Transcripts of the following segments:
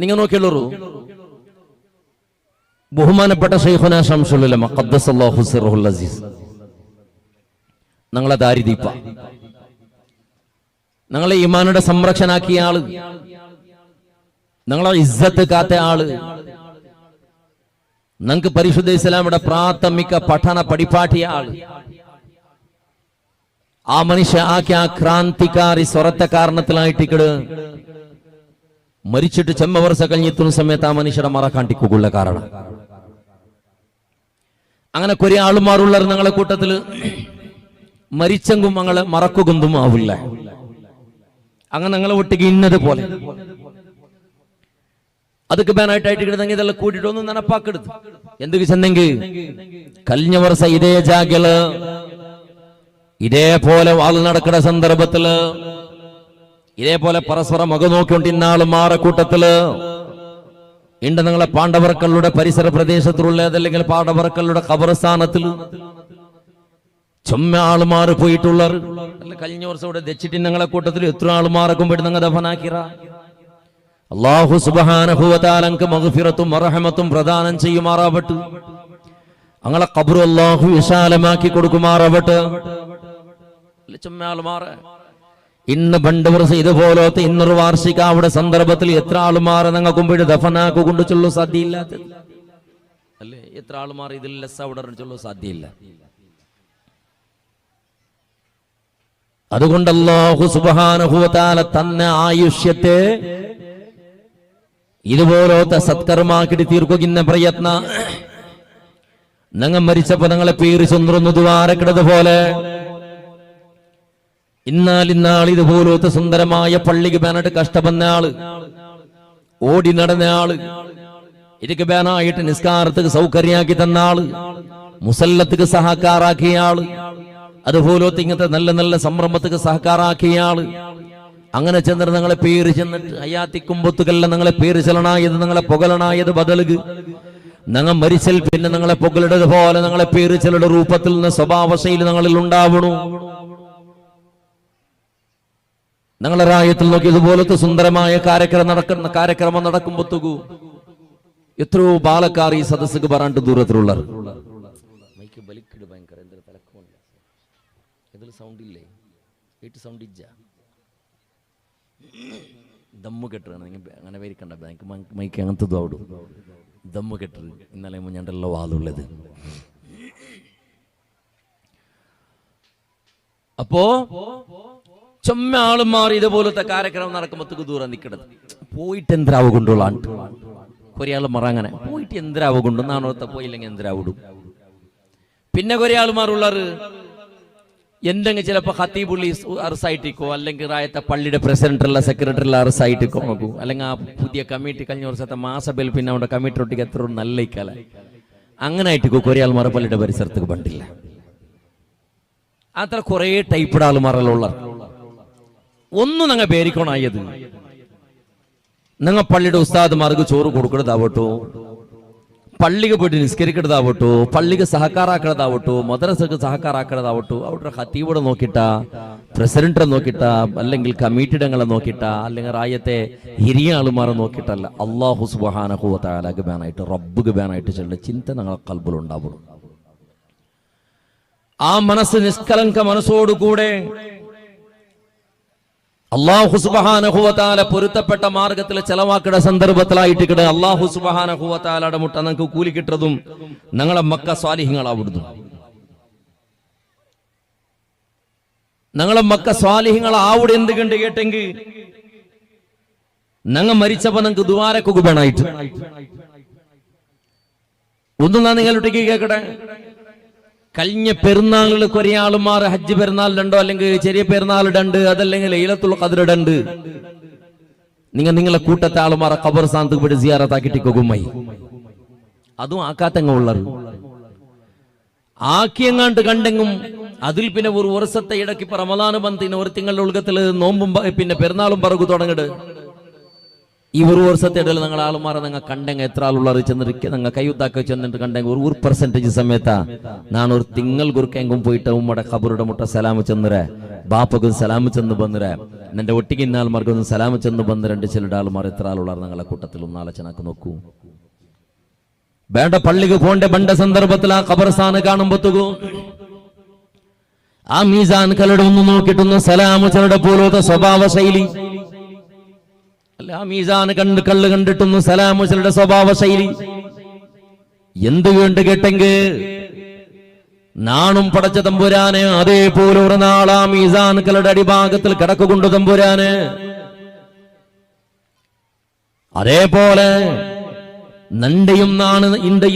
നിങ്ങൾ നോക്കിയുള്ളൂ. ബഹുമാനപ്പെട്ട ശൈഖുനാ ശംസുൽ ഉലമ ഖദ്ദസല്ലാഹു സിർറുൽ അസീസ് ഞങ്ങളെ ദാരിദീപ, ഞങ്ങളെ ഈമാനുടെ സംരക്ഷണാക്കിയ ആള്, ഞങ്ങളെ ഇസ്സത്ത് കാത്ത ആള്, ഞങ്ങൾക്ക് പരിശുദ്ധ ഇസ്ലാമിയുടെ പ്രാഥമിക പഠന പഠിപ്പാട്ടിയ ആള്, ആ മനുഷ്യ ആക്കിയ ആ ക്രാന്തികാരി സ്വരത്തെ കാരണത്തിലായിട്ടിക്കട് മരിച്ചിട്ട് ചെമ്മ വർഷ കഴിഞ്ഞെത്തുന്ന സമയത്ത് ആ മനുഷ്യരെ മറക്കാണ്ടിക്കുള്ള കാരണം. അങ്ങനെ കുറെ ആളുമാറുള്ള ഞങ്ങളെ കൂട്ടത്തില് മരിച്ചെങ്കും ഞങ്ങളെ മറക്കുകൊന്നും ആവില്ല. അങ്ങനെ ഞങ്ങളെ ഒട്ടിക്ക് ഇന്നത് പോലെ അതൊക്കെ ബാനായിട്ടായിട്ട് കിടന്നെങ്കിൽ ഇതെല്ലാം കൂട്ടിട്ട് ഒന്ന് നനപ്പാക്കെടുത്ത് എന്തൊക്കെ ചെന്നെങ്കിൽ കഴിഞ്ഞ വർഷം ഇതേ ജാഗ്യല് ഇതേപോലെ വാൾ നടക്കുന്ന സന്ദർഭത്തില് ഇതേപോലെ പരസ്പരം മുഖം നോക്കിക്കൊണ്ടിരുന്ന ആളുമാറെ കൂട്ടത്തില് ഉണ്ട് നിങ്ങളെ പാണ്ഡവർക്കളുടെ പരിസര പ്രദേശത്തിലുള്ള അതല്ലെങ്കിൽ പാണ്ഡവർക്കളുടെ ഖബർസ്ഥാനത്തിൽ ചുമ്മ ആളുമാറ് പോയിട്ടുള്ളവർ അല്ല. കഴിഞ്ഞ വർഷം ഇവിടെ ദച്ചിട്ട് ഞങ്ങളെ കൂട്ടത്തിൽ എത്ര ആളുമാറക്കും പോയിട്ട് നിങ്ങൾ ദഫനാക്കിറ. അല്ലാഹു സുബ്ഹാനഹു വ തആല അൻക മഗ്ഫിറത്തും മർഹമത്തും പ്രദാനം ചെയ്യുമാറാവട്ടെ. ഞങ്ങളെ ഖബർ അല്ലാഹു വിശാലമാക്കി കൊടുക്കുമാറാവട്ടെ. ചുമ്മ ആളുമാറ ഇന്ന് 2 വർഷം ഇതുപോലത്തെ ഇന്നൊരു വാർഷിക അവിടെ സന്ദർഭത്തിൽ എത്ര ആളുമാറെ ഞങ്ങൾ കുമ്പിട്ട് ദഫനാക്കു കൊണ്ടു ചൊല്ലു സാധ്യയില്ലാത്ത അല്ലേ? എത്ര ആളുമാർ ഇതിൽ അവിടെ ചൊല്ലു സാധ്യയില്ല. അതുകൊണ്ട് അല്ലാഹു സുബ്ഹാനഹു വ തആല തന്ന ആയുഷ്യത്തെ ഇതുപോലത്തെ സത്കർമാക്കിട്ട് തീർക്കുന്ന പ്രയത്ന ഞങ്ങൾ മരിച്ചപ്പോ ഞങ്ങളെ പേര് ചൊന്നിരുന്നു ദ്വാരക്കിടത് പോലെ ഇന്നാൾ ഇതുപോലത്തെ സുന്ദരമായ പള്ളിക്ക് ബാനായിട്ട് കഷ്ടപ്പെടുന്ന ആള്, ഓടി നടന്ന ആള്, ഇതൊക്കെ ബാനായിട്ട് നിസ്കാരത്തിന് സൗകര്യമാക്കി തന്ന ആള്, മുസല്ലത്തിന് സഹകാരാക്കിയ ആള്, അതുപോലത്തെ ഇങ്ങനത്തെ നല്ല നല്ല സംരംഭത്തിന് സഹകാരാക്കിയ ആള്. അങ്ങനെ ചെന്നിട്ട് ഞങ്ങളെ പേര് ചെന്നിട്ട് അയാത്തിക്കുമ്പൊത്തുകല്ല ഞങ്ങളെ പേര് ചെല്ലണായത് ഞങ്ങളെ പുകലണായത് ബദലുക ഞങ്ങൾ മരിച്ചൽ പിന്നെ ഞങ്ങളെ പുകലിടത് പോലെ ഞങ്ങളെ പേര് ചെല്ലുടെ രൂപത്തിൽ നിന്ന് സ്വഭാവശൈലി ഞങ്ങളിൽ ഉണ്ടാവണു. ഞങ്ങളെ രാജ്യത്തിൽ നോക്കി ഇതുപോലത്തെ സുന്ദരമായ കാര്യക്രമം നടക്കുമ്പോഴത്തേക്കു എത്രയോ ബാലക്കാർ ഈ സദസ്സുക്ക് പറയാണ്ട് ദൂരത്തിലുള്ള ദമ്മു കെട്ടാണ് അങ്ങനെ വരിക്കണ്ട ബാങ്ക് മൈക്ക് അങ്ങനത്തെ ആവിടും. ദമ്മു കെട്ടത് ഇന്നലെ മുഞ്ഞണ്ടല്ലോ വാളുള്ളത്. അപ്പോ ചുമ്മ ആളും മാറി ഇതുപോലത്തെ കാര്യക്രമം നടക്കുമ്പോഴത്തേക്ക് ദൂരം നിൽക്കണത് പോയിട്ട് എന്തിരാവ് കൊണ്ടുള്ള കുറെ ആൾ മറ അങ്ങനെ പോയിട്ട് എന്തിരാവ് കൊണ്ടു നാണോത്ത പോയില്ലെങ്കിൽ എന്തിരാവിടും. പിന്നെ കുറെ ആളുമാറുള്ളവർ എന്തെങ്കിലും ചിലപ്പോൾ ഖത്തീബുള്ളി അറസായിട്ടിക്കോ അല്ലെങ്കിൽ റായത്തെ പള്ളിയുടെ പ്രസിഡന്റുള്ള സെക്രട്ടറിയുള്ള അറസായിട്ടിക്കോ നോക്കൂ. അല്ലെങ്കിൽ ആ പുതിയ കമ്മിറ്റി കഴിഞ്ഞ വർഷത്തെ മാസബിൽ പിന്നെ അവിടെ കമ്മിറ്റി ഒട്ടിക്ക് എത്ര നല്ല ഇക്കാല അങ്ങനെ ആയിട്ടിക്കോ കുറെ ആൾമാർ പള്ളിയുടെ പരിസരത്തേക്ക് പണ്ടില്ല. അത്ര കുറെ ടൈപ്പിടെ ആളുമാറുള്ള ഒന്നും ഞങ്ങൾ പേരിക്കോണായത് ഞങ്ങൾ പള്ളിയുടെ ഉസ്താദ്മാർക്ക് ചോറ് കൊടുക്കണതാവട്ടോ, പള്ളിക്ക് പോയിട്ട് നിസ്കരിക്കണതാവട്ടോ, പള്ളിക്ക് സഹകാരാക്കണതാവട്ടോ, മദ്രസക്ക് സഹകാരാക്കണതാവട്ടോ, അവിടെ ഖത്തീബിടെ നോക്കിട്ടാ, പ്രസിഡന്റിനെ നോക്കിട്ടാ, അല്ലെങ്കിൽ കമ്മിറ്റിയിടങ്ങളെ നോക്കിട്ടാ, അല്ലെങ്കിൽ റായത്തെ ഹിരിയ ആളുമാരെ നോക്കിയിട്ടല്ല, അല്ലാഹു സുബ്ഹാനഹു വ തആലക്ക് ബാനായിട്ട് റബ്ബുക്ക് ബാനായിട്ട് ചെല്ലുന്ന ചിന്ത ഞങ്ങളെ ഖൽബിലുണ്ടാവും. ആ മനസ്സ് നിഷ്കളങ്ക മനസ്സോടുകൂടെ അല്ലാഹു സുബ്ഹാനഹു വ തആല പൊരുത്തപ്പെട്ട മാർഗത്തിൽ ചെലവാക്കുന്ന സന്ദർഭത്തിലായിട്ട് കിട അല്ലാഹു സുബ്ഹാനഹു വ തആലയുടെ മുട്ട നമുക്ക് കൂലി കിട്ടതും ഞങ്ങളെ മക്ക സ്വാലിഹ്യങ്ങളാവിടുന്നു. ഞങ്ങളെ മക്ക സ്വാലിഹ്യങ്ങളാവിടെ എന്ത് കണ്ട് കേട്ടെങ്കിൽ ഞങ്ങൾ മരിച്ചപ്പോ ഞങ്ങൾക്ക് ദുആരക്ക് വേണമായിട്ട് ഒന്നും നിങ്ങളുടെ കേക്കട്ടെ. കഴിഞ്ഞ പെരുന്നാളിൽ കുറെ ആളുമാർ ഹജ്ജ് പെരുന്നാളിലുണ്ടോ അല്ലെങ്കിൽ ചെറിയ പെരുന്നാളിടുണ്ട്, അതല്ലെങ്കിൽ ലൈലത്തുൽ ഖദ്റിടുണ്ട്. നിങ്ങളെ കൂട്ടത്തെ ആളുമാരെ ഖബർ സ്ഥാനത്ത് പോയിട്ട് സിയാറത്താക്കിട്ടിക്കുമായി അതും ആക്കാത്തങ്ങ ഉള്ളത് ആക്കിയങ്ങാണ്ട് കണ്ടെങ്കും അതിൽ പിന്നെ ഒരു വർഷത്തെ ഇടയ്ക്ക് ഇപ്പൊ റമദാന് ബന്ധിന് ഒരു തിങ്കളുടെ ഉൾഗത്തില് നോമ്പും പിന്നെ പെരുന്നാളും പറകു തുടങ്ങിട് ഈ ഒരു വർഷത്തിടയിൽ നിങ്ങൾ ആളുമാരെ നിങ്ങൾ കണ്ടെങ്കിൽ എത്ര ആളുള്ളവർ ചെന്നിരിക്കുക നിങ്ങൾ കൈയുത്താക്കി ചെന്നിട്ട് കണ്ടെങ്കിൽ ഒരു പെർസെന്റേജ് സമയത്താ ഞാൻ ഒരു തിങ്കൾ കുറുക്കെങ്കും പോയിട്ട് ഉമ്മയുടെ ഖബറുടെ മുട്ട സലാമ് ചെന്നര ബാപ്പക്കും സലാമ് ചെന്ന് ബന്ധര എന്റെ ഒട്ടിക്ക് ഇന്നാൾമാർക്കൊന്നും സലാമ് ചെന്ന് ബന്ധ രണ്ട് ചിലരുടെ ആളുമാർ എത്ര ആളുള്ളവർ നിങ്ങളെ കൂട്ടത്തിൽ ഒന്ന് ആലോചനക്ക് നോക്കൂ. വേണ്ട പള്ളിക്ക് പോണ്ട ബണ്ട സന്ദർഭത്തിൽ ആ ഖബർസ്ഥാന് കാണുമ്പോത്തുകൂ ആ മീസാൻ കലയുടെ ഒന്ന് നോക്കിയിട്ടൊന്ന് സലാമ് ചിലരുടെ പോലത്തെ സ്വഭാവ ശൈലി അല്ല, ആ മീസാൻ കള്ള് കണ്ടിട്ടൊന്ന് സലാമ് ചിലരുടെ സ്വഭാവ ശൈലി എന്ത് വേണ്ട കേട്ടെങ്കിൽ നാണും പടച്ച തമ്പുരാന് അതേപോലെ ഒരു നാളാ മീസാൻ കലയുടെ അടിഭാഗത്തിൽ കിടക്കുകൊണ്ടു തമ്പുരാന് അതേപോലെ നന്റെയും നാണ്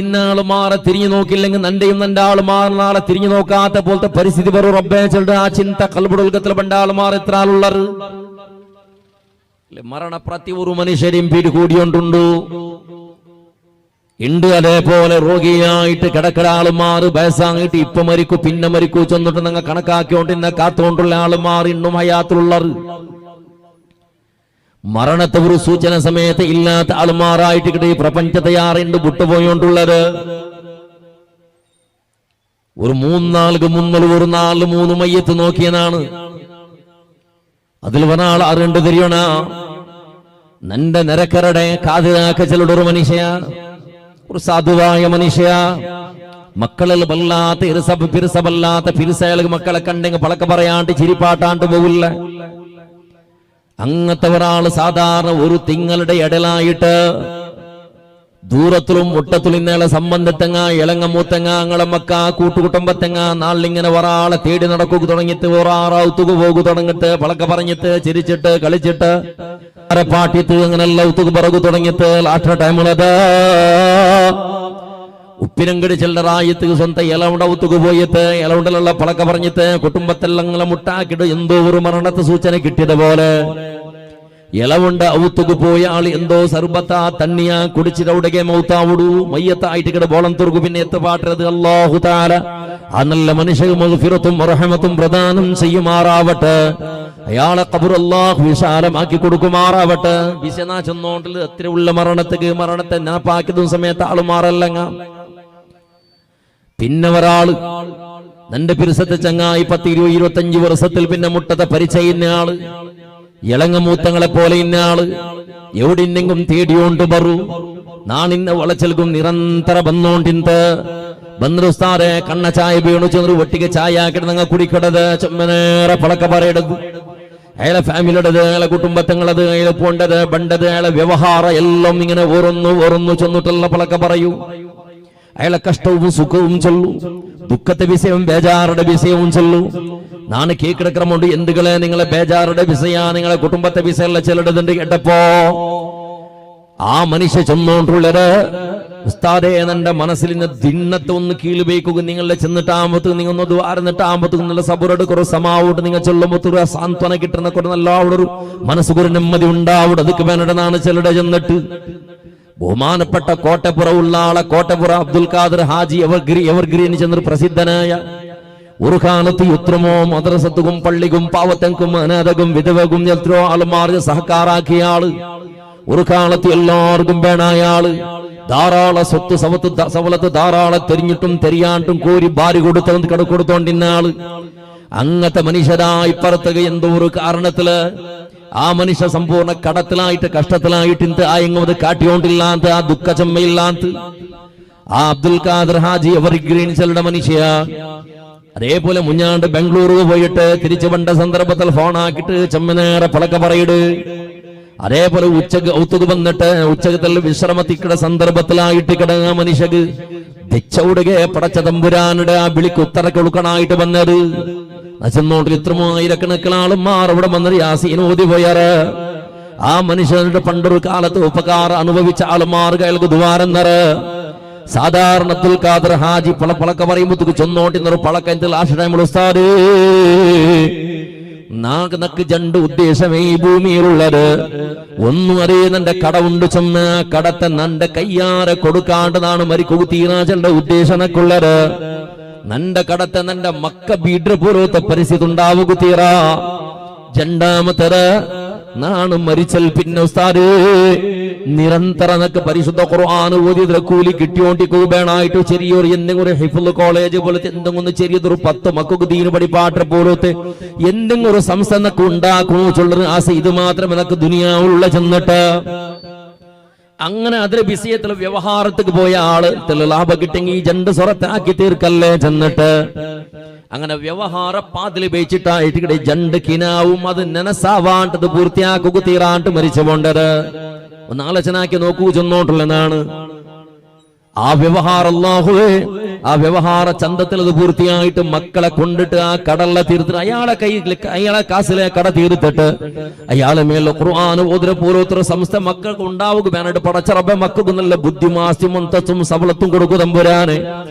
ഇന്നാള് മാറെ തിരിഞ്ഞു നോക്കില്ലെങ്കിൽ നന്റെയും നന്റെ ആള് മാറി നാളെ തിരിഞ്ഞു നോക്കാത്ത പോലത്തെ പരിസ്ഥിതി പറു റബ്ബേ ചെറുടെ ആ ചിന്ത കൽബുടൽക്കത്തിൽ പണ്ട ആളുമാർ എത്ര ആളുള്ളത് മരണപ്രതി ഒരു മനുഷ്യരെയും പിടികൂടിയോണ്ടുണ്ടു ഉണ്ട്. അതേപോലെ രോഗിയായിട്ട് കിടക്കുന്ന ആളുമാർ വയസ്സായിട്ട് ഇപ്പൊ മരിക്കൂ പിന്നെ മരിക്കൂ ചെന്നിട്ട് നിങ്ങൾ കണക്കാക്കിയോണ്ട് ഇന്നെ കാത്തുകൊണ്ടുള്ള ആളുമാർ ഇന്നും ഹയാത്തിലുള്ളത്. മരണത്തെ ഒരു സൂചന സമയത്ത് ഇല്ലാത്ത ആളുമാറായിട്ട് ഈ പ്രപഞ്ചത്തെ ആറുണ്ട് വിട്ടുപോയോണ്ടുള്ളത്. ഒരു 3-4 മുന്നൽ ഒരു 4-3 മയ്യത്ത് നോക്കിയതാണ്. അതിൽ ഒരാൾ അറിയണ്ട് തിരിയണ നന്റെ നിരക്കരുടെ കാതിരാക്ക ചിലയുടെ ഒരു മനുഷ്യ, ഒരു സാധുവായ മനുഷ്യ, മക്കളിൽ വല്ലാത്ത പിരിസബല്ലാത്ത പിരിസയാൾക്ക് മക്കളെ കണ്ടെങ്കിൽ പളക്ക പറയാണ്ട് ചിരിപ്പാട്ടാണ്ട് പോകില്ല. അങ്ങനത്തെ ഒരാള് സാധാരണ ഒരു തിങ്ങളുടെ ഇടലായിട്ട് ദൂരത്തിലും മുട്ടത്തിലും ഇന്നലെ സംബന്ധത്തെങ്ങ ഇളങ്ങ മൂത്തെങ്ങ അങ്ങളെ മക്ക കൂട്ടുകുടുംബത്തെങ്ങ നാളിങ്ങനെ ഒരാളെ തേടി നടക്കുക തുടങ്ങിയിട്ട് ഒരാറാവുത്തുക പോകു തുടങ്ങിട്ട് പളക്ക പറഞ്ഞിട്ട് ചിരിച്ചിട്ട് കളിച്ചിട്ട് പാട്ടിത്ത് അങ്ങനെല്ലാം ഉത്തുക പറകു തുടങ്ങിയിട്ട് ലാസ്റ്റ് ടൈമുള്ളത് ഉപ്പിനങ്കടി ചില്ലറായത്ത് സ്വന്തം ഇലവുണ്ടവുത്തുക പോയിട്ട് ഇലവുണ്ടലുള്ള പളക്ക പറഞ്ഞിട്ട് കുടുംബത്തെല്ലാം മുട്ടാക്കിട്ട് എന്തോ ഒരു മരണത്തെ സൂചന കിട്ടിയത് പോലെ ഇലവുണ്ട് ഔത്തുക പോയ ആള് എന്തോ സർബത്താ തണ്ണിയാ കുടിച്ചിട്ടവിടെ മൗത്താവിടൂ മയ്യത്തായിട്ട് ബോളം തുറക്കു. പിന്നെ എത്തുപാട്ടത് അല്ലാഹു തആല ആ നല്ല മനുഷ്യർക്ക് മഗ്ഫിറത്തും റഹ്മത്തും പ്രദാനം ചെയ്യുമാറാവട്ടെ. അയാളെ ഖബർ അല്ലാഹു വിശാലമാക്കി കൊടുക്കുമാറാവട്ടെ. വിശനാ ചെന്നോണ്ടിൽ എത്ര ഉള്ള മരണത്തെ നാപ്പാക്കിയതും സമയത്ത് ആള് മാറല്ലങ്ങ. പിന്നെ ഒരാള് നന്റെ പിരിസത്തെ ചങ്ങായി 10-20-25 വർഷത്തിൽ പിന്നെ മുട്ടത്തെ പരിചയുന്ന ആള്, ഇളങ്ങ മൂത്തങ്ങളെ പോലെ ഇന്ന ആള് എവിടെന്നെങ്കും തേടിയോണ്ട് ബറു നാണിന്ന വളച്ചൽക്കും നിരന്തര ബന്നോണ്ടിന്ത് ബന്ധുസ്ഥാരെ കണ്ണ ചായ വീണു ചെറു ഒട്ടിക്ക് ചായ കിടന്നങ്ങ കുടിക്കടത് ചെമ്മനേറെ പളക്ക പറയടത് അയാളെ ഫാമിലിയുടേത് അയാളെ കുടുംബത്തങ്ങളത് അയാളെ പോണ്ടത് ബണ്ടത് അയാളെ വ്യവഹാരം എല്ലാം ഇങ്ങനെ ഓരോന്നു ചെന്നിട്ടുള്ള പളക്ക പറയൂ. അയാളെ കഷ്ടവും സുഖവും ചൊല്ലു, ദുഃഖത്തെ വിഷയവും ബേജാറുടെ വിഷയവും ചൊല്ലു. നാണ് കേക്കിടക്രമുണ്ട് എന്തുകളെ നിങ്ങളെ ബേജാറുടെ വിഷയ നിങ്ങളെ കുടുംബത്തെ വിഷയമുള്ള ചിലടതുണ്ട് കേട്ടപ്പോ ആ മനുഷ്യ ചെന്നോണ്ടുള്ളത് ഉസ്താദേ എന്നെ മനസ്സിൽ നിന്ന് ദിണ്ണത്തെ ഒന്ന് കീഴുപയോഗിക്കുക. നിങ്ങളെ ചെന്നിട്ടാകുമ്പോ നിങ്ങൾ ഒന്ന് ദ്വാരന്നിട്ടാകുമ്പോ നല്ല സബുറോട് കുറച്ച് സമാവോട്ട് നിങ്ങൾ ചൊല്ലുമ്പോ സാന്ത്വന കിട്ടുന്ന കുറേ നല്ല അവിടെ ഒരു മനസ്സുകൊരു നെമ്മതി ഉണ്ടാവും. അതൊക്കെ വേണ്ടതാണ് ചിലടെ ചെന്നിട്ട് ബഹുമാനപ്പെട്ട കോട്ടപ്പുറമുള്ള ആളെ കോട്ടപ്പുറ അബ്ദുൽ ഖാദർ ഹാജി എവർഗ്രീന് ചെന്നൊരു പ്രസിദ്ധനായ ഒരു കാലത്ത് യുത്രമോ മദ്രസത്തും പള്ളിക്കും പാവത്തങ്കും അനാഥകും വിധവകും എത്രയോ ആളുമാർക്ക് സഹക്കാരാക്കിയ ആള്, ഒരു കാലത്ത് എല്ലാവർക്കും വേണായ ആള്, ധാരാള സ്വത്ത് സവലത്ത് ധാരാളം തെരിഞ്ഞിട്ടും തെരിയാണ്ടും കോരി ഭാര്യ കൊടുത്തോണ്ടിന്ന ആള്. അങ്ങനത്തെ മനുഷ്യരാ ഇപ്പുറത്തേക്ക് എന്തോ ഒരു കാരണത്തില് ആ മനുഷ്യ സമ്പൂർണ്ണ കടത്തിലായിട്ട് കഷ്ടത്തിലായിട്ട് ആയെങ്ങത് കാട്ടിയോണ്ടില്ലാത്ത ആ ദുഃഖ ചെമ്മയില്ലാത്ത ആ അബ്ദുൽ ഖാദർ ഹാജി എവർഗ്രീൻസിലുടെ മനുഷ്യ അതേപോലെ മുഞ്ഞാണ്ട് ബംഗളൂരു പോയിട്ട് തിരിച്ചു വണ്ട സന്ദർഭത്തിൽ ഫോണാക്കിട്ട് ചെമ്മനേറെ പളക്ക പറയിട്. അതേപോലെ ഉച്ചക്ക് ഔത്തുക്ക് വന്നിട്ട് ഉച്ചകത്തിൽ വിശ്രമത്തിക്കട സന്ദർഭത്തിലായിട്ട് കിടങ്ങ മനുഷ്യക്ക് തെച്ചൗടുകെ പടച്ച തമ്പുരാനുടെ ആ വിളിക്ക് ഉത്തര കൊടുക്കണായിട്ട് വന്നത്. ചെന്നോട്ടിൽ ഇത്രമോ ആയിരക്കണക്കിന് ആളുമാർ അവിടെ വന്നത് യാസീൻ ഓതി പോയാറ്. ആ മനുഷ്യരുടെ പണ്ടൊരു കാലത്ത് ഉപകാരം അനുഭവിച്ച ആളുമാർ അയാൾക്ക് ദ്വാരം നിറ സാധാരണ അബ്ദുൽ ഖാദർ ഹാജി പളക്ക പറയുമ്പോ ചെന്നോട്ടിന്നൊരു പളക്ക ലാസ്റ്റ് ടൈം ഉസ്താദ് നക്ക് രണ്ട് ഉദ്ദേശമേ ഈ ഭൂമിയിലുള്ളത്. ഒന്നും അറിയുന്നന്റെ കടവുണ്ട് ചെന്ന് കടത്തെ നന്റെ കയ്യാറെ കൊടുക്കാണ്ടതാണ് മരിക്കു തീരാചന്റെ ഉദ്ദേശനക്കുള്ളത്. നന്റെ കടത്തെ നന്റെ മക്ക ബീഡ്ര പോലത്തെ പരിസ്ഥിതി ഉണ്ടാവുക തീറ. രണ്ടാമത്തെ നാണ് മരിച്ചൽ പിന്നെ ഉസ്താദ് നിരന്തരം എന്നൊക്കെ പരിശുദ്ധ ഖുർആൻ ഓതിയതിലെ കൂലി കിട്ടിയോണ്ടിക്കുകയായിട്ട് ചെറിയൊരു എന്തെങ്കിലും ഒരു ഹിഫ്ള് കോളേജ് പോലത്തെ എന്തെങ്കിലും ചെറിയതൊരു 10 മക്കൾക്ക് ദീന് പഠിപ്പാട്ട പോലത്തെ എന്തെങ്കിലും ഒരു സംസ്ഥാനമൊക്കെ ഉണ്ടാക്കണോ ചൊല്ലത് ആസ ഇത് മാത്രം എനക്ക് ദുനിയാവുള്ള ചെന്നിട്ട് അങ്ങനെ അതിലെ വിഷയത്തിൽ വ്യവഹാരത്തേക്ക് പോയ ആള് ലാഭം കിട്ടെങ്കിൽ ജണ്ട് സ്വറത്താക്കി തീർക്കല്ലേ ചെന്നിട്ട് അങ്ങനെ വ്യവഹാര പാതില് വെച്ചിട്ടായിട്ട് ജണ്ട് കിനാവും അത് നെനസാവാണ്ടത് പൂർത്തിയാക്കുക തീരാണ്ട് മരിച്ചു പോണ്ടത് ഒന്ന് ആലോചനാക്കി നോക്കൂ ചെന്നോട്ടുള്ളതാണ് ആ വ്യവഹാര അല്ലാഹുവേ ആ വ്യവഹാര ചന്തത്തിൽ അത് പൂർത്തിയായിട്ട് മക്കളെ കൊണ്ടിട്ട് ആ കടലിലെ തീർത്തിട്ട് അയാളെ കാസിലെ കട തീർത്തിട്ട് അയാളെ മേലെ ഖുർആൻ ഓതിര പോലത്തെ സംസ്ഥ മക്കൾക്ക് ഉണ്ടാവുക വേണ്ടിട്ട് പടച്ചറബ മക്കൾക്ക് നല്ല ബുദ്ധിമാസ്യവും തച്ചും സബളത്തും കൊടുക്കു തമ്പുരാന്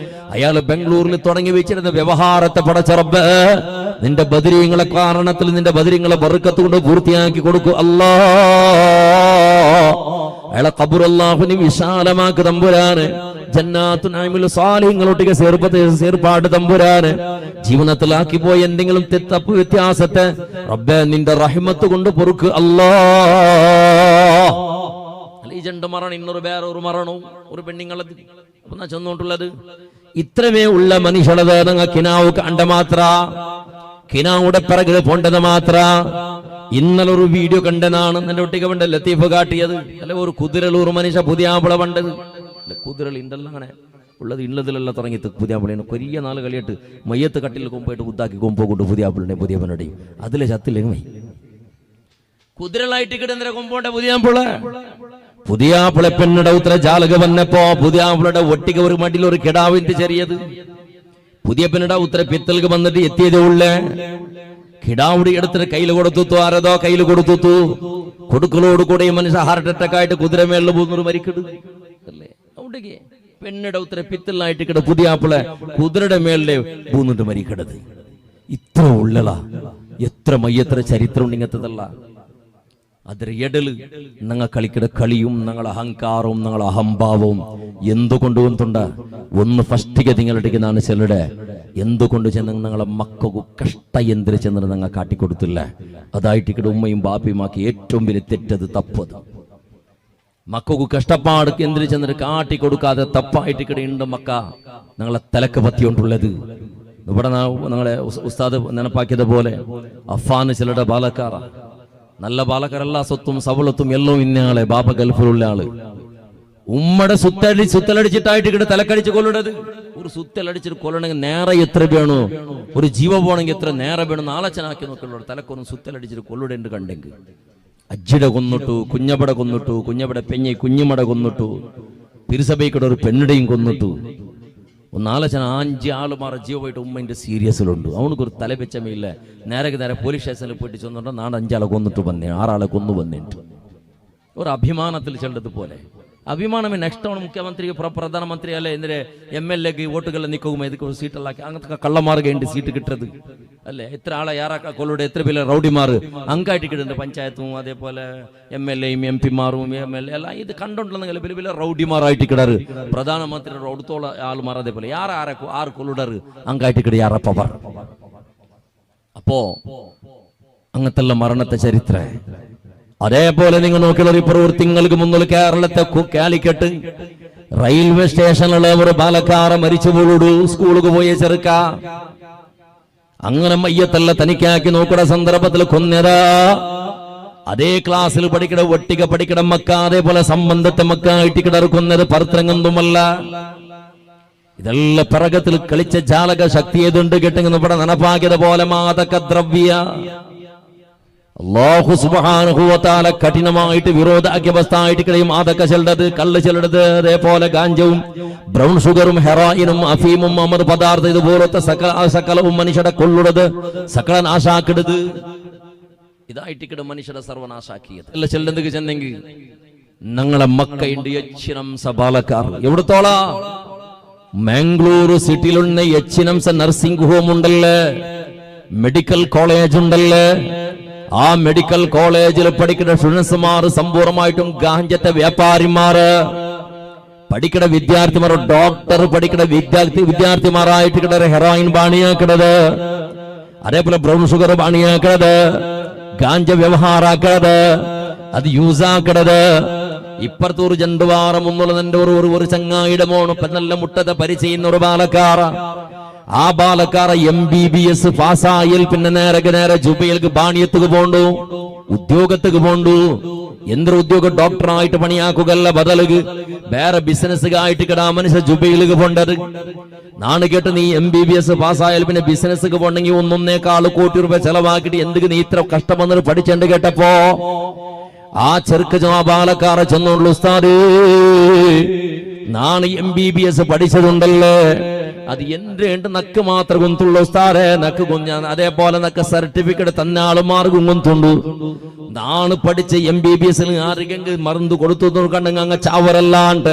അയാള് ബംഗളൂരിൽ തുടങ്ങി വെച്ചിരുന്ന വ്യവഹാരത്തെ പടച്ചറബ് നിന്റെ ബദരീങ്ങളെ കാരണത്തിൽ നിന്റെ ബദരീങ്ങളെ ബർക്കത്ത് കൊണ്ട് പൂർത്തിയാക്കി കൊടുക്കൂ അല്ലാ അയാളെ ഖബർ അല്ലാഹുവിനെ വിശാലമാക്കി തമ്പുരാന് ജന്നാത്തു നഈമിൽ സാലിഹീങ്ങളൊട്ടിಗೆ ചേർപ്പാട് തമ്പുരാന് ജീവിതത്തിലാക്കി പോയ എന്തെങ്കിലും തെറ്റപ്പ് വ്യത്യാസത്തെ റബ്ബേ നിന്റെ റഹ്മത്ത് കൊണ്ട് പൊറുക്ക് അല്ലാ ഈ രണ്ട് മരണം ഇന്നൊരു വേറെ ഒരു മരണവും ഒരു പെണ്ണുങ്ങളത് അപ്പൊ ചെന്നോണ്ടുള്ളത് ഇത്രമേ ഉള്ള മനുഷ്യളത് നിങ്ങൾ കിനാവ് കണ്ട മാത്ര കിനാവുടെ പിറകിൽ പോണ്ടത് മാത്ര ഇന്നലെ ഒരു വീഡിയോ കണ്ടതാണ് എന്റെ ഒട്ടിക്ക് പണ്ട് ലത്തീഫ് കാട്ടിയത് അല്ലെ ഒരു കുതിരലൂർ മനുഷ്യ പുതിയാപ്പിള പണ്ടത് കുതിരൽ ഇണ്ടല്ലോ അങ്ങനെ ഉള്ളത് ഇന്നതിലെല്ലാം തുടങ്ങി പുതിയാപ്പിളേനെ കൊരിയ നാല് കളിയായിട്ട് മയ്യത്ത് കട്ടിൽ കൊമ്പായിട്ട് കുത്താക്കി കൊമ്പോകൊണ്ട് പുതിയാപ്പിളിനെ പുതിയവനടി അതിലെ ചത്തില്ലെങ്കിൽ മൈ കുതിരലായിട്ട് കിടന്നിര കൊമ്പോണ്ട പുതിയാപ്പിളെ പെണ്ണിടെ ഉത്തര ജാലക വന്നപ്പോ പുതിയാപ്പിളുടെ ഒട്ടിക ഒരു മടിയിൽ ഒരു കിടാവിന്റെ ചെറിയത് പുതിയ പെണ്ണിടെ ഉത്തര പിത്തൽക്ക് വന്നിട്ട് എത്തിയതേ ഉള്ളേ കിടാവുടി എടുത്തിട്ട് കയ്യിൽ കൊടുത്തു ആരതോ കയ്യിൽ കൊടുത്തു കൊടുക്കലോട് കൂടെ മനുഷ്യ ഹാർട്ട് അറ്റാക്ക് ആയിട്ട് കുതിരമേളിൽ പോകുന്നൊരു മരിക്കട് അല്ലേ അവിടെ പെണ്ണിടെ ഉത്തര പിത്തലായിട്ട് കിട പുതിയാപ്പിളെ കുതിരയുടെ മേളിലെ പൂന്നിട്ട് മരിക്കടത് ഇത്ര ഉള്ളലാ എത്ര മയ്യത്ര ചരിത്രം ഇങ്ങനത്തതല്ല അതിರ ಎಡಲು ನಂಗ കളിക്കട കളിയും ഞങ്ങൾ അഹങ്കാരവും ഞങ്ങൾ അഹംഭാവവും എന്തുകൊണ്ടുകൊണ്ടുണ്ട ഒന്ന് ഫസ്റ്റിಗೆ നിങ്ങളുടെ നാണ് ചെല്ലുടെ എന്തുകൊണ്ട് ചെന്ന് ഞങ്ങളെ മക്കൾക്ക് കഷ്ട എന്തിന് ചെന്ന് ഞങ്ങൾ കാട്ടിക്കൊടുത്തില്ല അതായിട്ട് ഇവിടെ ഉമ്മയും ബാപ്പയുമാക്കി ഏറ്റവും വലിയ തെറ്റത് തപ്പത് മക്കൾക്ക് കഷ്ടപ്പാട് എന്തിന് ചെന്നിട്ട് കാട്ടിക്കൊടുക്കാതെ തപ്പായിട്ട് ഇവിടെ ഉണ്ട് മക്ക ഞങ്ങളെ തലക്ക് പറ്റിയോണ്ടുള്ളത് ഇവിടെ ഞങ്ങളെ ഉസ്താദ് നെനപ്പാക്കിയത് പോലെ അഫാന് ചിലരുടെ ബാലക്കാറ നല്ല ബാലക്കാരെല്ലാ സ്വത്തും സവളത്തും എല്ലാം ഇന്നയാളെ ബാബ ഗൾഫിലുള്ള ആള് ഉമ്മടെ സുത്തലടിച്ചിട്ടായിട്ട് ഇവിടെ തലക്കടിച്ച് കൊല്ലിടത് ഒരു സുത്തലടിച്ചിട്ട് കൊല്ലണമെങ്കിൽ നേരെ എത്ര വേണോ ഒരു ജീവ പോണെങ്കിൽ എത്ര നേരെ വേണം ആലോചനാക്കി നോക്കുള്ളൂ തലക്കൊന്നും സുത്തലടിച്ചിട്ട് കൊല്ലിടേണ്ട കണ്ടെങ്കിൽ അജ്ജിടെ കൊന്നിട്ടു കുഞ്ഞപ്പടെ കൊന്നിട്ടു കുഞ്ഞപ്പടെ പെഞ്ഞി കുഞ്ഞുമട കൊന്നിട്ടു പിരിസഭയ്ക്കടെ ഒരു പെണ്ണിടെയും കൊന്നിട്ടു ഒന്നാലോചന 5 ആളുമാർ ജീവമായിട്ട് ഉമ്മന്റെ സീരിയസിലുണ്ട് അവനക്ക് ഒരു തലവെച്ചമയില്ല നേരെ പോലീസ് സ്റ്റേഷനിൽ പോയിട്ട് ചെന്നിട്ട് 4-5 ആളെ കൊന്നിട്ട് വന്നേ 6 ആളെ കൊന്നു വന്നിട്ട് ഒരു അഭിമാനത്തിൽ ചെല്ലത് പോലെ അഭിമാനം നെക്സ്റ്റ് ആണ് മുഖ്യമന്ത്രി പ്രധാനമന്ത്രി അല്ലെ എന്തിനെ MLA വോട്ടുകളെ നിൽക്കുമ്പോൾ ഇതൊക്കെ ഒരു സീറ്റല്ലാക്കി അങ്ങനത്തെ കള്ളമാർഗുണ്ട് സീറ്റ് കിട്ടത് അല്ലെ എത്ര ആളെ യാറാക്ക കൊല്ലുടെ എത്ര പേര് റൗഡിമാർ അങ്കായിട്ട് കിട്ടുന്നുണ്ട് പഞ്ചായത്തും അതേപോലെ MLAയും MP മാരും MLA എല്ലാം ഇത് കണ്ടോണ്ടുള്ള വലിയ റൗഡിമാറായിട്ട് കിടാറ് പ്രധാനമന്ത്രിയുടെ അടുത്തോളം ആൾമാർ അതേപോലെ ആറ് കൊല്ലുടറ് അങ്കായിട്ട് കിട യാറപ്പവർ അപ്പോ അങ്ങനത്തെ മരണത്തെ ചരിത്ര അതേപോലെ നിങ്ങൾ നോക്കിയുള്ള ഒരു പ്രവൃത്തിങ്ങൾക്ക് മുന്നിൽ കേരളത്തെ കാലിക്കട്ട് റെയിൽവേ സ്റ്റേഷനിലുള്ള ഒരു ബാലക്കാര മരിച്ചു പോളൂ സ്കൂളിൽ പോയ ചെറുക്ക അങ്ങനെ മയ്യത്തല്ല തനിക്കാക്കി നോക്കുന്ന സന്ദർഭത്തിൽ കൊന്നതാ അതേ ക്ലാസ്സിൽ പഠിക്കണ ഒട്ടിക പഠിക്കണ മക്ക അതേപോലെ സംബന്ധത്തെ മക്ക ഇട്ടിക്കിടർ കൊന്നത് പർത്രങ്ങൊന്നുമല്ല ഇതെല്ലാം പിറകത്തിൽ കളിച്ച ജാലക ശക്തി ഏതുണ്ട് കിട്ടുന്ന ഇവിടെ നനപ്പാക്കിയത് പോലെ മാതക ദ്രവ്യ അല്ലാഹു സുബ്ഹാനഹു വ തആല കഠിനമായിട്ട് വിരോധാക്കിയ അവസ്ഥയായിട്ട് കഴിയും മാതക ചെല്ലത് കള്ള് ചെല്ലത് അതേപോലെ ഗാഞ്ചവും ബ്രൗൺ ഷുഗറും ഹെറോയിനും അഫീമും അമർ പദാർത്ഥം ഇതുപോലത്തെ സകലവും മനുഷ്യരുടെ കൊള്ളുടത് സകല നാശാക്കിടത് ഇതായിട്ട് മനുഷ്യരുടെ സർവനാശാക്കിയത് അല്ല ചെല്ലെന്തൊക്കെ ചെന്നെങ്കിൽ ഞങ്ങളെ മക്കയുണ്ട് യച്ചിനംസ ബാലക്കാർ എവിടത്തോളാ മാംഗ്ലൂർ സിറ്റിയിലുള്ള യച്ചിനംസ നഴ്സിംഗ് ഹോം ഉണ്ടല്ലേ മെഡിക്കൽ കോളേജ് ഉണ്ടല്ലേ ആ മെഡിക്കൽ കോളേജിൽ പഠിക്കുന്ന സ്റ്റുഡൻസുമാർ സമ്പൂർണ്ണമായിട്ടും ഗാഞ്ചത്തെ വ്യാപാരിമാര് പഠിക്കുന്ന വിദ്യാർത്ഥിമാർ ഡോക്ടർ പഠിക്കുന്ന വിദ്യാർത്ഥിമാരായിട്ട് ഹെറോയിൻ ബാണിയാക്കണത് അതേപോലെ ബ്രൗൺ ഷുഗർ ബാണിയാക്കണത് ഗാഞ്ച വ്യവഹാരാക്കണത്, അത് യൂസാക്കണത്. ഇപ്പുറത്തൊരു ജണ്ടുവാറ മുന്നുള്ള എന്റെ ഒരു ചങ്ങായിയുടെ മോണ് നല്ല മുട്ടത്തെ പരിചയുന്ന ഒരു ബാലക്കാറ. ആ ബാലക്കാറ MBBS പാസ്സായാൽ പിന്നെ നേരെ ജുബയിലേക്ക് ബാണിയത്തുക്ക് പോണ്ടു, ഉദ്യോഗത്തുക്ക് പോണ്ടു. എന്തൊരു ഉദ്യോഗം? ഡോക്ടറായിട്ട് പണിയാക്കുകയല്ല, ബദലുക്ക് വേറെ ബിസിനസ്സുകായിട്ട് കിടാ മനുഷ്യ ജുബയിലേക്ക് പോണ്ടത്. നാണ് കേട്ട് നീ MBBS പാസ്സായാൽ പിന്നെ ബിസിനസ്സുക്ക് പോണ്ടെങ്കിൽ 1.25 കോടി രൂപ ചെലവാക്കിട്ട് എന്തൊക്കെ നീ ഇത്ര കഷ്ടം വന്നിട്ട് പഠിച്ചെണ്ട് കേട്ടപ്പോ ആ ചെറുക്ക് ബാലക്കാറ ചെന്നോളൂ, ഉസ്താദ് നാണ് MBBS പഠിച്ചതുണ്ടല്ലേ, അത് എന്റെ നക്ക് മാത്രം കുന്തുള്ളൂ ഉസ്താദേ, നക്ക് കുഞ്ഞാൻ അതേപോലെ നക്ക് സർട്ടിഫിക്കറ്റ് തന്ന ആളുമാർക്കും കുന്തുണ്ടു. നാണ് പഠിച്ച MBBS ആരെങ്കിലും മറന്നു കൊടുത്തു കണ്ടെങ്കിൽ അങ്ങ് ചാവറല്ലാണ്ട്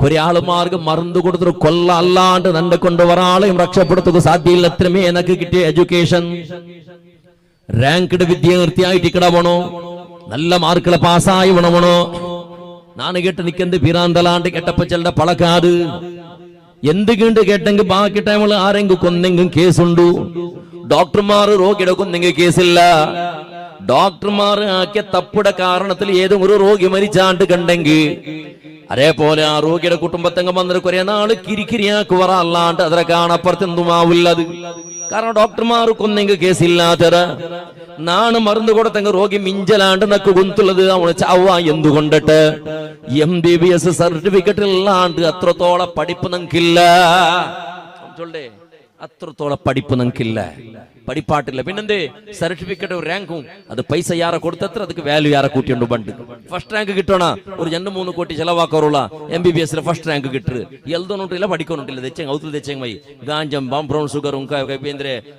കുറെ ആളുമാർക്ക് മറന്നു കൊടുത്തൊരു കൊല്ല അല്ലാണ്ട് നന്റെ കൊണ്ട് ഒരാളെയും രക്ഷപ്പെടുത്തുക സാധ്യമില്ല. എത്രമേ എനക്ക് കിട്ടിയ എഡ്യൂക്കേഷൻ റാങ്ക്ഡ് വിദ്യാർത്ഥിയായിട്ട് കിടവണോ, നല്ല മാർക്കുള്ള പാസ്സായി വേണമണോ. നാണ് കേട്ട് നിക്കെന്ത് പിറാന്തലാണ്ട് കെട്ടപ്പ ചെല്ല പളക്കാത് എന്തുകൊണ്ട് കേട്ടെങ്കിൽ ബാക്കി ടൈമിൽ ആരെങ്കിലും കൊന്നെങ്കിലും കേസുണ്ടു. ഡോക്ടർമാർ രോഗിയുടെ കൊന്നെങ്കിൽ കേസില്ല. ഡോക്ടർമാർ ആക്കിയ തപ്പുടെ കാരണത്തിൽ ഏതും ഒരു രോഗി മരിച്ചാണ്ട് കണ്ടെങ്കിൽ അതേപോലെ ആ രോഗിയുടെ കുടുംബത്തെങ്ങ വന്നിട്ട് കുറെ നാള് കിരിക്കിരിയാക്കുവറ അല്ലാണ്ട് അതിനെ കാണപ്പുറത്തെന്തുമാവില്ലത്. കാരണം ഡോക്ടർമാർ കൊന്നെങ്കിൽ കേസില്ലാത്തത്. നാണ് മറന്നു കൊടുത്തെങ്കിൽ രോഗി മിഞ്ചലാണ്ട് നക്ക് കുന്തുള്ളത് അവന് ചാവ എന്തുകൊണ്ടിട്ട് MBBS സർട്ടിഫിക്കറ്റ് ഇല്ലാണ്ട് അത്രത്തോളം പഠിപ്പ് നിങ്ങൾക്കില്ല. അത്രത്തോളം പഠിപ്പ് നിങ്ങൾക്കില്ല, പഠിപ്പാട്ടില്ല. പിന്നെന്തേ സർട്ടിഫിക്കറ്റ് റാങ്കും അത് പൈസ യാറെ കൊടുത്തത്ര അതിക്ക് വാല്യൂ യാറെ കൂട്ടിയുണ്ട്. പണ്ട് ഫസ്റ്റ് റാങ്ക് കിട്ടണ ഒരു 2-3 കോടി ചെലവാക്കാറുള്ള MBBS ഫസ്റ്റ് റാങ്ക് കിട്ടു എഴുതുന്നുണ്ടില്ല, പഠിക്കുന്നുണ്ടില്ല. തെച്ചെങ് ഔത്തിൽ തെച്ചെങ്ങ് ഗാഞ്ചം ബ്രൗൺ ഷുഗറും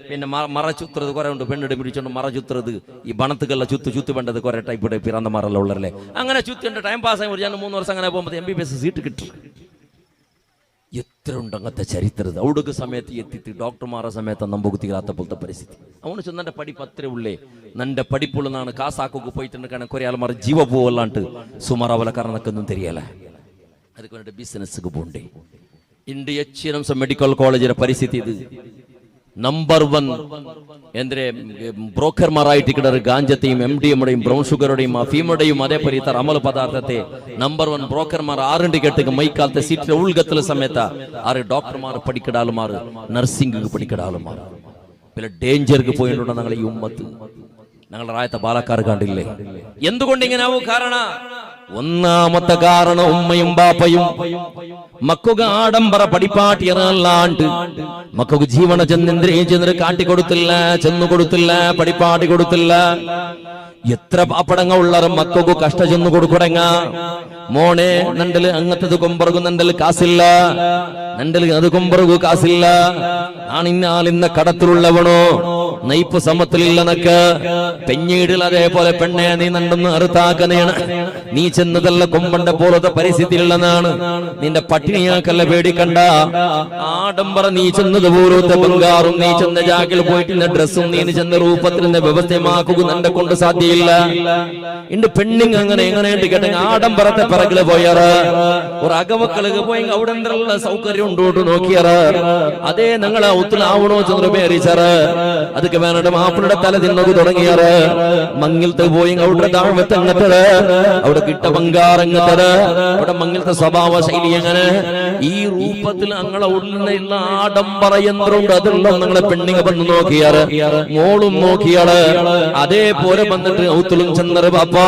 പിന്നെ മറച്ചുത്തത് കുറെ ഉണ്ട്. പെണ്ണിടെ പിടിച്ചോണ്ട് മറച്ചുത്തത് ഈ ബണത്തുകള്ള ചുത്ത് വേണ്ടത് കുറെ ടൈപ്പ് പിറന്ന മറല്ല ഉള്ളല്ലേ. അങ്ങനെ ചുറ്റുണ്ട് ടൈം പാസ്സായി ഒരു 2-3 വർഷം അങ്ങനെ പോകുമ്പോൾ MBBS സീറ്റ് കിട്ടും. എത്ര ഉണ്ട് അങ്ങനത്തെ ചരിത്രം. ഔടുക സമയത്ത് എത്തിത്ത് ഡോക്ടർമാരുടെ സമയത്ത് നമുക്ക് തീരാത്ത പോലത്തെ പരിസ്ഥിതി. അവന് ചെന്നെ പഠിപ്പ് അത്രേ ഉള്ളേ. നന്റെ പഠിപ്പുള്ളതാണ് കാസാക്കൊക്കെ പോയിട്ടുണ്ട്. കാരണം കുറെ ആൾമാർ ജീവ പോവല്ലാണ്ട് സുമാർ അവലെ കാരണക്കൊന്നും തെരിയല. അതുക്ക് വേണ്ടി ബിസിനസ്സുക്ക് പോണ്ടേ. ഇന്ത്യ HNMS മെഡിക്കൽ കോളേജിന്റെ പരിസ്ഥിതി ഇത് നമ്പർ 1 എന്തിരെ ബ്രോക്കർമാരായിട്ട് കിടറ് ഗാഞ്ചത്തെയും MDMയുടെയും ബ്രൗൺ ഷുഗറുടെയും അഫീമുടെയും അതേപോലെ ഇത്തര അമൽ പദാർത്ഥത്തെ നമ്പർ 1 ബ്രോക്കർമാർ 6 കേട്ട് മൈക്കാലത്തെ സീറ്റിലെ ഉൾഗത്തിലെ സമയത്ത് 6 ഡോക്ടർമാർ പഠിക്കടാളുമാർ, നഴ്സിംഗ് പഠിക്കടാളുമാർ. പിന്നെ ഡേഞ്ചർക്ക് പോയിട്ടുണ്ടോ ഞങ്ങളെ ഈ ഉമ്മത്ത്, ഞങ്ങളുടെ റായത്തെ പാലക്കാർ കണ്ടില്ലേ. എന്തുകൊണ്ട് ഇങ്ങനെ ആവും? കാരണം ഒന്നാമത്തെ കാരണം ഉമ്മയും ബാപ്പയും മക്കുക ആഡംബര പഠിപ്പാട്ടിയറല്ലാണ്ട് മക്കൾക്ക് ജീവന ചെന്നിന്ദ്രിയ കാട്ടിക്കൊടുത്തില്ല, ചെന്നു പഠിപ്പാട്ടി കൊടുത്തില്ല. എത്ര പാപ്പടങ്ങ ഉള്ളവരും മക്കൾക്ക് കഷ്ട ചെന്നു കൊടുക്കടങ്ങ. മോനെ നണ്ടല് അങ്ങത്തത് കൊമ്പറകു നണ്ടല് കാസില്ല, നണ്ടല് അത് കൊമ്പറകു കാസില്ല. ആണിന്നാലിന്ന കടത്തിലുള്ളവണോ നെയ്പ്പ് സമത്തിലില്ലെന്നൊക്കെ പെഞ്ഞീടിൽ അതേപോലെ പെണ്ണെ നീ നണ്ടെന്ന് അറുത്താക്കനെയാണ്. നീ ചെന്നതല്ല കൊമ്പന്റെ പോലത്തെ പരിസ്ഥിതിയുള്ളതാണ്. നിന്റെ പട്ടിണിയാക്കല്ല പേടിക്കണ്ട. ആഡംബര നീ ചെന്നത് പോലത്തെ ബംഗാറും നീ ചെന്ന ജാക്കിൽ പോയിട്ട് ഡ്രസ്സും നീ ചെന്ന രൂപത്തിൽ വ്യവസ്ഥമാക്കുക നിന്റെ കൊണ്ട് സാധ്യയില്ല. ഇണ്ട് പെണ്ണിങ് അങ്ങനെ എങ്ങനെയുണ്ട് കേട്ടെ ആഡംബരത്തെ പിറകില് പോയാറ് ഒരു അകമക്കളൊക്കെ പോയി അവിടെ എന്തെല്ലാം സൗകര്യം ഉണ്ടോട്ട് നോക്കിയാറ്. അതേ ഞങ്ങളെ ഒത്തിലാവണോ ചെറുപേറിച്ചാറ് അതൊക്കെ വേണ്ട മാപ്പിളുടെ തല തിന്നത് തുടങ്ങിയാറ്. മങ്ങിലത്തെ പോയി അവിടെ താഴ്വത്തെങ്ങത്തത് അവിടെ കിട്ട ബംഗാറെങ്ങത്തത് അവിടെ മങ്ങിലത്തെ സ്വഭാവ ശൈലി എങ്ങനെ ഈ രൂപത്തിൽ ഞങ്ങളെ ഉള്ളിലുള്ള ആഡംബര യന്ത്രമുണ്ട്. അതെല്ലാം ഞങ്ങളെ പെണ്ണിങ്ങ വന്ന് നോക്കിയാറ്, മോളും നോക്കിയാള്. അതേപോലെ വന്നിട്ട് ഔത്തിലും ചെന്നറ് പാപ്പാ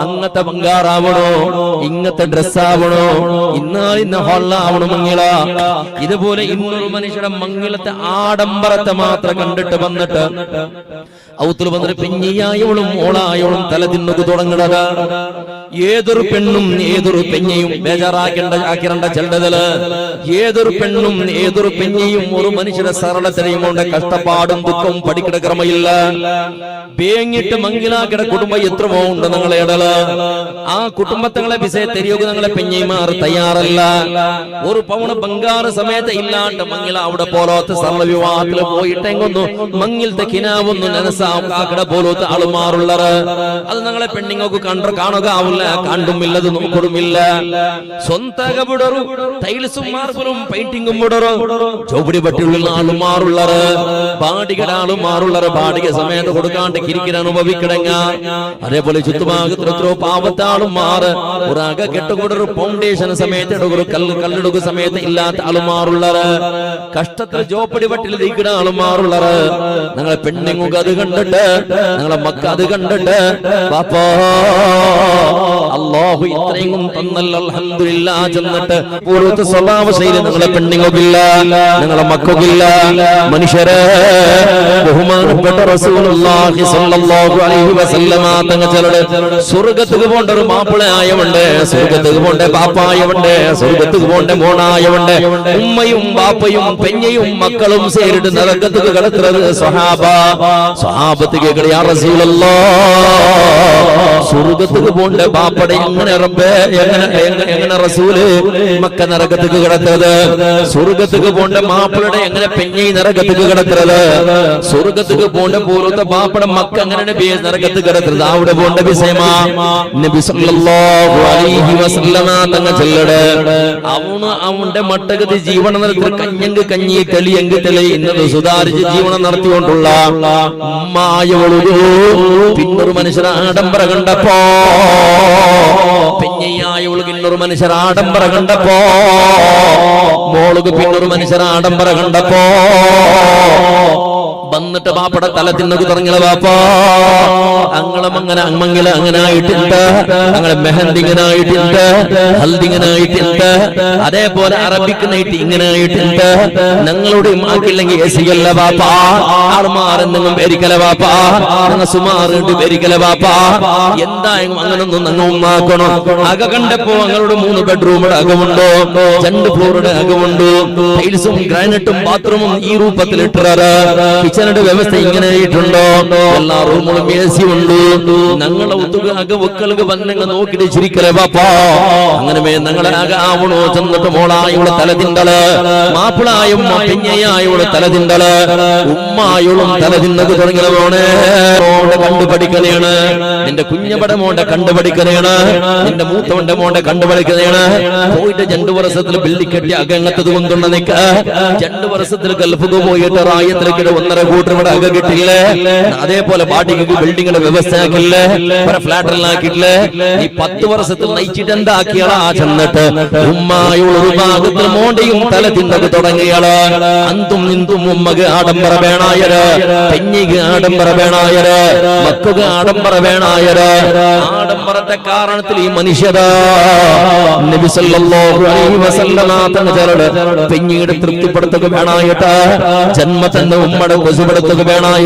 അങ്ങത്തെ ബംഗാറാവണോ, ഇങ്ങത്തെ ഡ്രസ്സാവണോ, ഇന്ന ഹോളാവണോ മങ്ങിള. ഇതുപോലെ ഇന്നൊരു മനുഷ്യരുടെ മങ്ങിലത്തെ ആഡംബരത്തെ മാത്രം കണ്ടിട്ട് വന്നിട്ട് ഔത്തിൽ വന്നിട്ട് പെഞ്ഞിയായവളും ഓളായവളും തല തിന്നത് തുടങ്ങണത്. ഏതൊരു പെണ്ണും ഏതൊരു പെഞ്ഞയും ബേജാറാക്കേണ്ട ചെല്ലതല്. ഏതൊരു പെണ്ണും ഏതൊരു പെഞ്ഞയും ഒരു മനുഷ്യരെ സരളത്തിനെയും കൊണ്ട് കഷ്ടപ്പാടും ദുഃഖവും പഠിക്കണ ക്രമയില്ല. വേങ്ങിട്ട് മങ്ങിലാക്കിട കുടുംബം എത്രമോ ഉണ്ട് നിങ്ങളെ ഇടല. ആ കുടുംബത്തങ്ങളെ വിസയെ തെരിയൊക്കെ ഞങ്ങളെ പെഞ്ഞിമാർ തയ്യാറല്ല. ഒരു പവണ് ബംഗാറ് സമയത്ത് ഇല്ലാണ്ട് മങ്ങില അവിടെ പോലത്തെ സർവ വിവാഹത്തിൽ പോയിട്ടെങ്കൊന്നു മങ്ങിലത്തെ കിനാവൊന്നു നെനസാക്കട പോലത്തെ ആളുമാറുള്ളത്. അത് ഞങ്ങളെ പെണ്ണിങ്ങൾക്ക് കാണുക ആവില്ല, കണ്ടുമില്ലത് നോക്കൊടുമില്ല. സ്വന്തക വിടറു ടൈൽസും മാർബിളും പെയിന്റിങ്ങും വിടറു ചൗപടി പട്ടിയുള്ള ആളുമാറുള്ളത്. ബാടികയുടെ ആളുമാറുള്ളത്. ബാടിക സമയത്ത് കൊടുക്കാണ്ട് കിരിക്കിന് അനുഭവിക്കിടങ്ങ. അതേപോലെ ചുറ്റുഭാഗത്തിൽ എത്രയോ പാവത്താളും മാറ് ഒരാക കെട്ടുകൊടൊരു ഫൗണ്ടേഷൻ സമയത്ത് ഒരു കല്ലെടുക്കുന്ന സമയത്ത് ഇല്ലാത്ത ആളുമാറുള്ളത്. കഷ്ടത്തിൽ ജോപ്പടി പട്ടിൽ ഇരിക്കുന്ന ആളുമാറുള്ളത്. ഞങ്ങളെ പെണ്ണുങ്ങൾക്ക് അത് കണ്ടിട്ട് ഞങ്ങളെ മക്ക അത് കണ്ടിട്ട് പാപ്പാ അല്ലാഹു ഇത്രയും തന്നല്ല അൽഹംദുലില്ലാ ചെന്നിട്ട് പൂർവ്വത്തെ സ്വഭാവ ശൈലി ഞങ്ങളെ പെണ്ണുങ്ങൾക്കില്ല, ഞങ്ങളെ മക്കൾക്കില്ല. മനുഷ്യരെ ബഹുമാനപ്പെട്ട റസൂലുള്ളാഹി സ്വല്ലല്ലാഹു അലൈഹി വസല്ലമ തങ്ങളുടെ സ്വർഗ്ഗത്തിക്ക് പോണ്ട ഒരു മാപ്പിളയായവണ്ട്, സ്വർഗ്ഗത്തിക്ക് പോണ്ട പാപ്പായവണ്ട്, സ്വർഗ്ഗത്തിക്ക് പോണ്ട മോണായവണ്ട്. ഉമ്മയും ബാപ്പയും പെഞ്ഞയും മക്കളും ചേരിട്ട് നരകത്തിക്ക് കിടക്കുന്നത് സ്വഹാബത്ത് കേൾക്കണ യാ റസൂലല്ലാഹ് സ്വർഗ്ഗത്തിക്ക് പോണ്ട ബാപ്പടെ എങ്ങനെ റസൂല് മക്ക നരകത്തിക്ക് കിടത്തത്? സ്വർഗ്ഗത്തിക്ക് പോണ്ട മാപ്പിളയുടെ എങ്ങനെ പെഞ്ഞി നരകത്തിക്ക് കിടക്കുന്നത്? സ്വർഗ്ഗത്തിക്ക് പോണ്ട പോലത്തെ ബാപ്പടെ മക്ക അങ്ങനെ നരകത്ത് കിടക്കുന്നത് അവിടെ പോണ്ട വിഷയമാ. നബി സല്ലല്ലാഹു അലൈഹി വസല്ലമ തങ്ങ ചെല്ലടെ അവന് അവന്റെ മട്ടകത്ത് ജീവനം നടത്തി കഞ്ഞെങ്ക് കഞ്ഞി തെളിയെങ്ക് തെളി ഇന്നത് സുധാരിച്ച് ജീവനം നടത്തിക്കൊണ്ടുള്ള ഉമ്മായവളു പിന്നൊരു മനുഷ്യർ ആഡംബര കണ്ടപ്പോ, പെഞ്ഞയായവൾക്ക് ഇന്നൊരു മനുഷ്യർ ആഡംബര കണ്ടപ്പോ, മോളുക്ക് പിന്നൊരു മനുഷ്യർ ആഡംബര കണ്ടപ്പോ വന്നിട്ട് ബാപ്പടെ തല തിന്നക്ക് തുടങ്ങിയ ബാപ്പാ അങ്ങളും അങ്ങനെ അമ്മങ്ങില അങ്ങനെ ആയിട്ടുണ്ട്, അങ്ങനെ മെഹന്തി ഇങ്ങനെ ആയിട്ടുണ്ട്, ഹൽദി ഇങ്ങനെ ആയിട്ടുണ്ട്, അതേപോലെ അറബിക്ക് നൈറ്റ് ഇങ്ങനെ ആയിട്ടുണ്ട്. ഞങ്ങളുടെ മാക്കില്ലെങ്കിൽ എസിയല്ല ബാപ്പാ, ആൾമാരെന്തെങ്കിലും പേരിക്കല ബാപ്പാ, ഞങ്ങൾ സുമാറിട്ട് പേരിക്കല ബാപ്പാ. എന്തായാലും അങ്ങനൊന്നും ഞങ്ങൾ ഉമ്മാക്കണം. അക കണ്ടപ്പോ ഞങ്ങളുടെ 3 ബെഡ്റൂമുടെ അകമുണ്ടോ, 2 ഫ്ലോറുടെ അകമുണ്ടോ, ടൈൽസും ഗ്രാനൈറ്റും ബാത്റൂമും ഈ രൂപത്തിൽ ഇട്ടത്. കിച്ചണിന്റെ വ്യവസ്ഥ ഇങ്ങനെ ആയിട്ടുണ്ടോ, എല്ലാ റൂമുകളും AC ഉണ്ട്. ഞങ്ങളെ ഒത്തുകൾക്ക് വന്നെങ്കിൽ നോക്കിട്ട് ചിരിക്കലേ ബാപ്പാ. അങ്ങനെ ഞങ്ങളെ ആകെ ആവണോ ചെന്നിട്ട് മോളായുള്ള തലതിണ്ടള്, മാപ്പിളായും പെഞ്ഞയായുള്ള തലതിണ്ടള്, ഉമ്മായോളും തലതിന്നത് തുടങ്ങിയ മോനെ കണ്ടുപഠിക്കണേണ്. നിന്റെ കുഞ്ഞപടെ മോന്റെ കണ്ടുപഠിക്കണേണ്, നിന്റെ മൂത്തവന്റെ മോന്റെ കണ്ടുപഠിക്കണേണ്. പോയിട്ട് 2 വർഷത്തിൽ ബിൽഡിംഗ് കെട്ടി അകങ്ങത്തത് കൊണ്ടുള്ള നിക്ക 2 വർഷത്തിൽ ഗൾഫിക്ക് പോയിട്ട് റായത്തിലേക്ക് 1.5 കോടി ഇവിടെ അക കിട്ടില്ലേ. അതേപോലെ പാട്ടിക്ക് ബിൽഡിങ്ങിന്റെ വ്യവസ്ഥ ആക്കില്ലേ, ഫ്ലാറ്റെല്ലാം ആക്കിയിട്ടില്ലേ. ഈ 10 വർഷത്തിൽ നയിച്ചിട്ട് എന്താക്കിയാളാ ചെന്നിട്ട് ഉമ്മായുള്ള ഒരു ഭാഗത്തിൽ മോണ്ടയും തല തിന്നത് തുടങ്ങിയാള്. അന്തും ഇന്തും ഉമ്മക്ക് ആഡംബര വേണായര്, പെഞ്ഞിക്ക് ആഡംബര വേണായര്, മക്കൾക്ക് ആഡംബര വേണായര്. ആഡംബരത്തെ കാരണത്തിൽ ഈ മനുഷ്യത നബി സല്ലല്ലാഹു അലൈഹി വസല്ലമ തങ്ങളുടെ പെഞ്ഞിയുടെ തൃപ്തിപ്പെടുത്തുക വേണായിട്ട്, ജന്മത്തിന്റെ ഉമ്മയുടെ കൊസുപെടുത്തുക വേണായി.